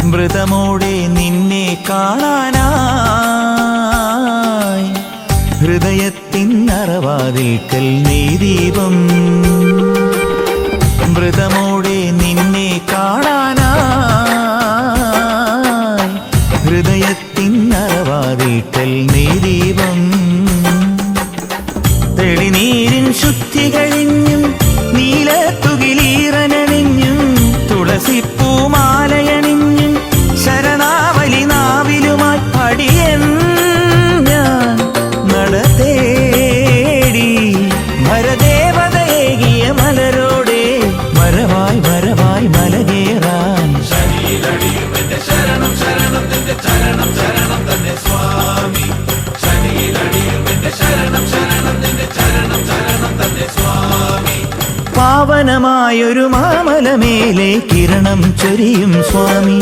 വ്രതമോടെ നിന്നെ കാണാനായി ഹൃദയത്തിൻ അറവാതിൽക്കൽ നീ ദീപം. വ്രതമോടെ നിന്നെ കാണാനായി ഹൃദയത്തിൻ അറവാതിൽക്കൽ നീ ദീപം. തെളിനീരിൻ ശുദ്ധി കഴിഞ്ഞും നീലത്തുകിലീറനണിഞ്ഞും തുളസിപ്പൂമാലയണിഞ്ഞും ശരണാവലി നാവിലുമായി അടിയൻ ഞാൻ നടതേടി ഭരദേവതയേകിയ മലരോടെ വരവായി വരവായി മലകേറാൻ. ശരണം ശരണം നിന്റെ ചരണം ചരണം തന്നെ സ്വാമി. ശരണം ശരണം നിന്റെ ചരണം ചരണം തന്നെ സ്വാമി. പാവനമായൊരു മാമലമേലെ കിരണം ചൊരിയും സ്വാമി.